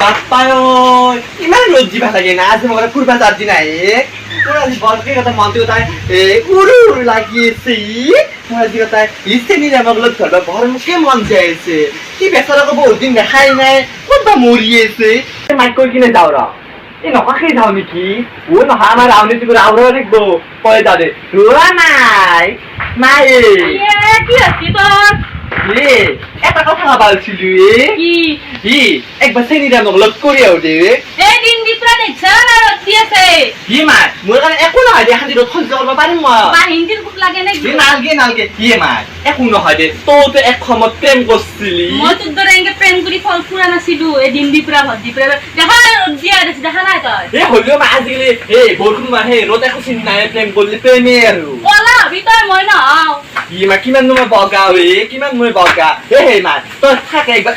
বাপ্পায় ইমান রোদ দিবা লাগে না আজ মনে ফুরবা যাচ্ছি না তোর আজ বলকে কথা মন্ত্রী কথায় উড়ু লাগিয়েছি তোর আজ কথায় ইস্তেনি জামাগুলো ধরবা ভর মুখে মন যাইছে কি বেচারাকে বহুত দিন দেখাই নাই কোনটা মরিয়েছে মাইক করে কিনে যাও রা এই নকা খেয়ে যাও নাকি ও নহা আমার রাউনি করে আউরা দেখবো পরে যাবে রোয়া নাই নাই কি আছে তোর একটা কথা বলছিল কি একবার সেনিটা মোক লগ করে ওঠে এই দিন দিপ্রা দেখছ না রদ দিয়েছে কি মা মোর কারণে একো নহয় দে হাতি রদ খোঁজ করব পারিম মা হিন্দির খুব লাগে না নালগে কি মা একো নহয় দে তো এক সময় প্রেম করছিলি মই তোর ধরে এঙ্গে প্রেম করি ফল ফুরা নাছিল এই দিন দিপ্রা ভদ দিপ্রা দেখা রদ দিয়া আছে দেখা নাই তুই হলিও মা আজিলে বরকুন মা রদ একো চিনি নাই প্রেম করলি প্রেমে আৰু ওলা ভিতর মই না কি মা কিমান মই বগা কিমান মই বগা মা তো থাকে একবার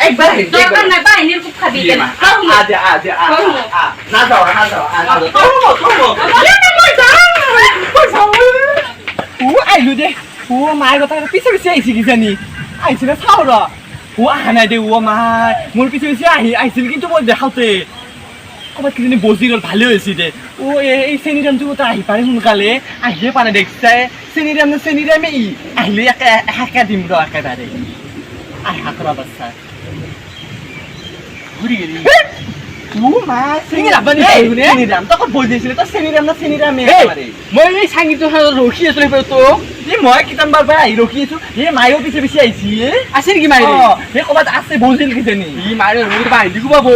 দরকার নাই বাহিনীর খুব খাবি কেন আজ না যাও ও আইলু দে ও মায়ের কথা পিছে পিছে আইছি কি জানি আইছিল চাও র ও আহা নাই দে ও মা মোর পিছে পিছে আইছিল কিন্তু মই দেখাওতে কবাত কি জানি বজি গল ভালে হয়েছি দে ও এই চেনিরামটো তো আহি পারে সোনকালে আহিয়ে পানে দেখছে চেনিরামে আহিলে একা দিম র একেবারে আহি হাতরা বাচ্চা ঘুরি গেলি ও মা চেনিরাম চেনিরাম তক বই দিছিলে তো চেনিরাম না চেনিরামে একেবারে মই এই সাঙ্গীত রখি আছো তো মই কিতাম বারবার আহি রখি আছো মায়েও পিছে পিছে আইছি আছে নাকি মায়ে কবাত আছে বলছিল কি জানি মায়ের বান্ধি খুবাবো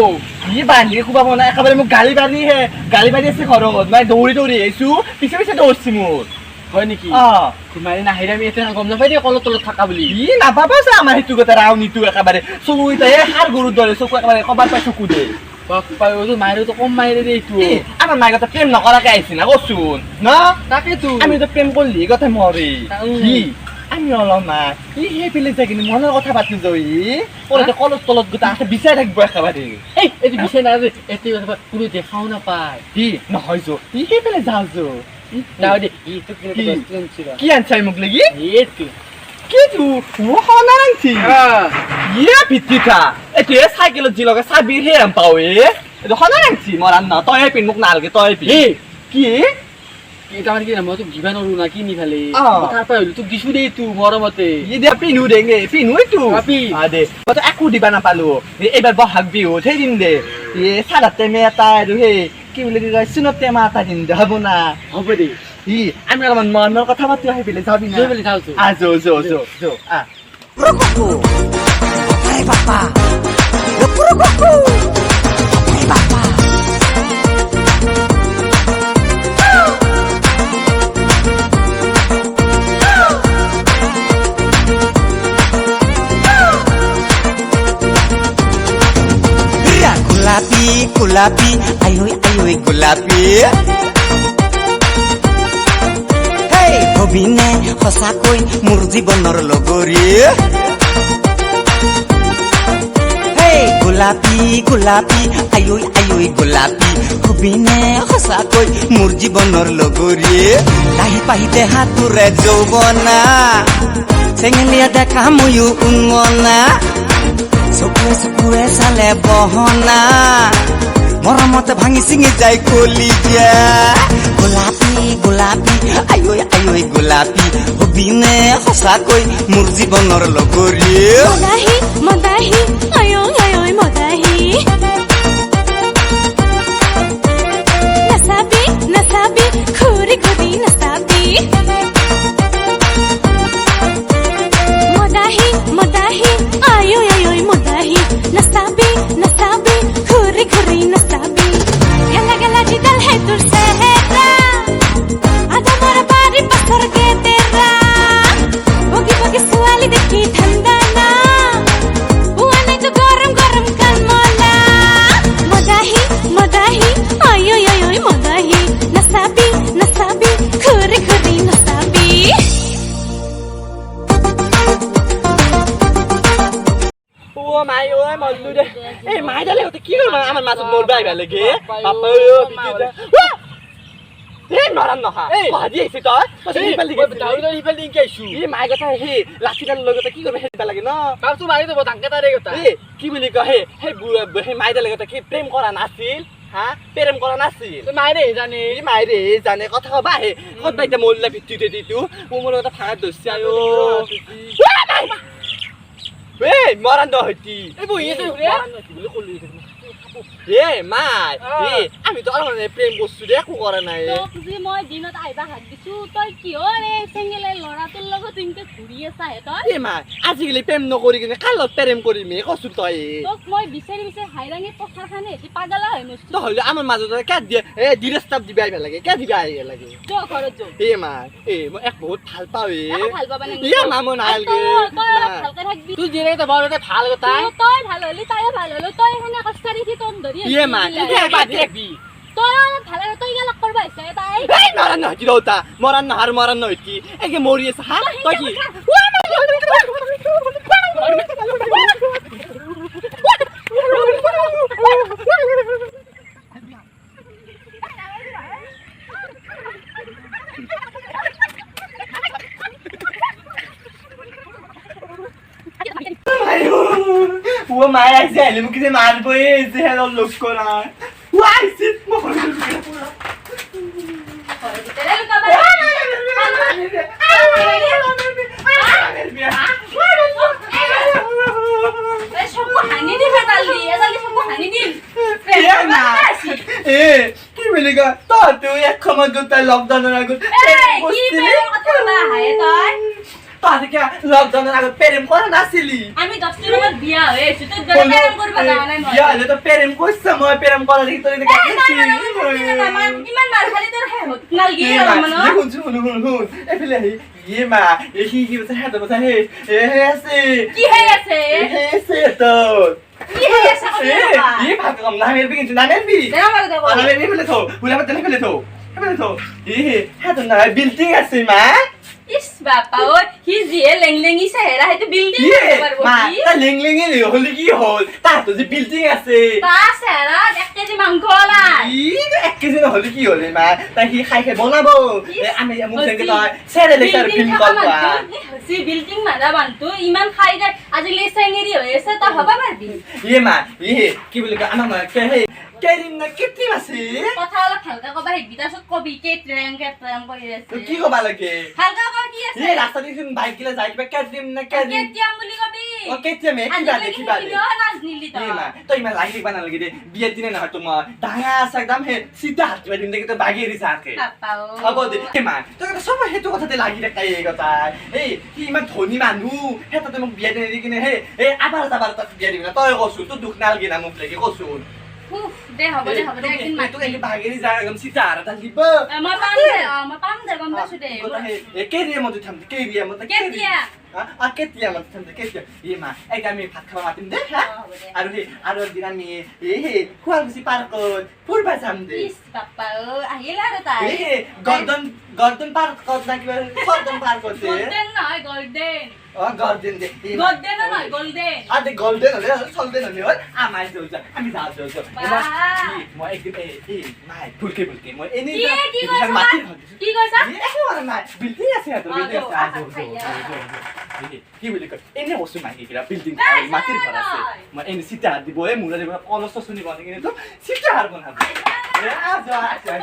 বান্ধি খুবাবো না একেবারে মোক গালি বাড়ি আছে ঘৰত মই দৌৰি আহিছো পিছে পিছে দৌৰছি মোৰ হয় নেকি তোমাৰে নাহিৰা আমি এতিয়া গম নাপাই দিয়ে কলত তলত থাকা বুলি নাপাবা যে আমাৰ সেইটো কথা ৰাউনীটো একেবাৰে চকু এতিয়া সাৰ গৰুৰ দৰে চকু একেবাৰে কবাৰ পাই চকু দে মায়েরও কম মায়েরে দে একটু আমার মায়ের কথা প্রেম নকরাকে আইছি না কচুন না তাকে তো আমি তো প্রেম করলি কথা মরে কি আমি অলম মা সেই পেলে যাই কিনে মনের কথা পাতি যাই পরে কলত তলত গোটা আছে বিচাই থাকবো একেবারে এই বিচাই না এতে কোনো দেখাও না পায় কি নহয় যো সেই পেলে যাও যো কি আনছাই মোক লাগি এইটো কিন্তু ও হনা রাংছি ভিত্তিকা এতে সাইকেলত জি লগে চাবি হে পাওয়ে এটা হনা রাংছি মরান না তয় পিন মোক নালগে তয় পি কি এটা মানে কি না মই তো দিবা নৰু না কিনি ফেলে তার পর হইলো তো দিছু দে তু মরমতে দে পিনু দেঙ্গে পিনু একটু দে তো একু দিবা না পালো এবার বহাগ বিহু সেই দিন দে সারাতে মেটা আৰু হে কি বলে শুনতে মাতা দিন দে হব না হবে দে আমি অলপমান মনৰ কথা পাতি আহি পেলাই যাবি না বলি যাও যো Hey papa, look, hey papa. Gulapi, ayoy gulapi. Hey, hobine, hosakoi, mur jiboner logori. গোলাপি আয়ৈ গোলাপি খুবিনে সঁচাকৈ মোৰ জীৱনৰ লগৰী লাহি পাহিতে হাতোৰে যৌৱনা চেঙেলীয়া দেখা ময়ো উন্মনা চকুৱে চালে বহনা মৰমতে ভাঙি চিঙি যায় কলিজা গোলাপি আয়ৈ গোলাপি খুবিনে সঁচাকৈ মোৰ জীৱনৰ লগৰী মদাহি আয়ৈ মদাহি নাচাবি ঘূৰি নাচাবি মদাহি আয়ৈ মদাহি নাচাবি ঘূৰি নাচাবি গেলা জিদাল হে তোৰ চেহেৰা আধা মোৰ বাৰী পাছৰ গেটেৰা বগি ছোৱালী দেখি ঠাণ্ডা না আয়ৈ মদাহি নাচাবি ঘূৰি নাচাবি ও মাই মল্লু দে এই মাই ডালে কি কৰিম আমাৰ মাজত মৰবা আহিবা লাগে বাপা এই নৰান নহা এই ভাজি আহিছে তই সিফালে সিফালে কি আইছো এই মায়ে কথা সেই লাঠিডাল লৈ গতে কি কৰিব হেৰিবা লাগে ন ভাবছো মাৰি দেব ডাঙকে তাৰে কথা এই কি বুলি কয় সেই সেই মাইডাল লগত কি প্ৰেম কৰা নাছিল হা প্ৰেম কৰা নাছিল মাইৰে জানে এই মাইৰে জানে কথা কবা হে ক'ত বাইতে মৰিলা ভিত্তিতে দিটো মোৰ লগত ভাঙা দস্যি আয়ো এই মৰাণ নহতি এই বহি আছে মৰাণ নহতি বুলি ক'লি এ মাই আমি তো অলপ প্ৰেম করছু রে একো করা নাই তোক যে মই দিনত আইবা হাত দিছো তই কিহৰে চেঙ্গেলে লৰাটোৰ লগত ইনকে ঘূৰি আছা হে তই এ মাই আজিকালি প্ৰেম নকৰি কিনে কালত প্ৰেম কৰিমে কছু তই তোক মই বিচাৰি হাইৰাঙি পথাৰ খানে এটি পাগলা হৈ মস্ত তহলে আমার মাজত কে দিয়ে এ ডিৰেস্তাপ দিবা আইবা লাগে কে দিবা আইবা লাগে যো ঘৰত যো এ মাই মই এক বহুত ভাল পাও ভাল পাবা নে ইয়া মামো নালগে তই ভালকে থাকবি তুই জিৰে তো বড় ভাল কথা তই ভাল হলি তাই ভাল হলো তই এখানে কষ্টাৰি কি কম ধৰি ইয়ে মাই বাদ দিবি তই ভাল তই গেল কৰবা আহিছে তাই এই মৰাণ নহতি ৰৌতা মৰাণ নহতি একে মৰি আছে হা তই কি ও মায়ে আইছে আহিলে মোক যে মাৰিবই যে হেলৰ লোক কৰা ও আইছে তেৰে লুকাবা এই সব হানি দি ফেটালি এজালি সব হানি দিন কি বুলি কয় তই এক সময় দুটাই লকডাউনৰ আগত কি প্ৰেমৰ কথা বা হায় তই তই লকডাউনৰ আগত প্ৰেম কৰা নাছিলি আমি 10 দিনৰ মত বিয়া হৈ আছো তই প্ৰেম কৰিব যাৱা নাই মই বিয়া হলে তো প্ৰেম কৰিছ মই প্ৰেম কৰা দেখি তই ইমান মাৰ খালি তোৰ হে হত নালগি শুন এফালে আহি ইয়ে মা সি কি বছা হাত বছা হে আছে কি হে আছে তোর কি হে আছে ये भाग कम ना मेरे भी किंतु ना मेरे भी দেনা মার দেব ना मेरे भी पहले थो बुला मत पहले थो ये है तो ना बिल्डिंग আছে মা ইস বাপা ও হি জিয়ে লেংলেংই চেহারা হেতু বিল্ডিং করবার মা বলি তা লেংলেংই হলি কি হল তা তো যে বিল্ডিং আছে তা চেহারা 1 কেজি মাংস লা ই 1 কেজি না হলি কি হলে মা তা হি খাই খাই বনাবো আমি মুখ থেকে তো সেরে লেটার ফিল করবা সি বিল্ডিং মারা বানতো ইমান খাই যায় আজিলে সেঙ্গেরি হয়েছে তা হবা পারবি ये মা কি বলি আমার মা কে হে কেরিম না কিতি আছে কথা হলো হালকা কবা হেবি তাছত কবি কে ট্রেন করি আছে তো কি কবা লাগে হালকা কবা কি আছে রাস্তা দিয়ে বাইক গিলা যাইবা কেরিম না কে কেরিম তিয়াম বলি কবি ও কেতিয়া মে কি বাদে কি বাদে নাচ নিলি তো মা তো ইমান লাগি বানা লাগি দে বিয়ের দিনে না হয়তো মা ডাঙা আছে একদম হে সিধা হাত দিন দেখে তো বাগিয়ে দিছে আকে পাপাও হ'ব দে মা তো সব হেতু কথাতে লাগি দেখাই এই কথা এই কি ইমান ধনী মানুহ হেতাতে মোক বিয়া দি কিনে হে এই আবাৰ তাক বিয়া দিবি না তই কছু তো দুখ নালগি না মোক লাগি কছু উফ দে হবে একদিন তুই এনে বাগেৰি যা একদম সিধা আর তা লিব মই পাম দে গম পাইছো দে এ কেৰিয়া মতে থাম কেৰিয়া মতে কেতিয়া কেতিয়া মতে থাম কেতিয়া এই মা এইটা আমি ভাত খাবা মাতিম দে হা আৰু দিন আমি খুৱালকুছি পাৰ্কত ফুৰবা যাম দে ইস বাপা ও আহিলা রে তাই গৰ্দন পাৰ্কত না কিবা গৰ্দন পাৰ্কত গোল্ডেন নহয় গোল্ডেন গৰ্দন দে গোল্ডেন নহয় গোল্ডেন আদে গোল্ডেন হলে চলডেন হলে হয় আমাই যাও আমি যাও মই একদিন এই মাই ফুলকে মই এনে কি কৈছা বিল্ডিং আছে কি বুলি কয় এনে বস্তু মাইকি কিরা বিল্ডিং মাটির ঘর আছে মই এনে সিটা দিব এ মুরা দিব কলস শুনি বনে কিনে তো সিটা হার বনাবো আচ্ছা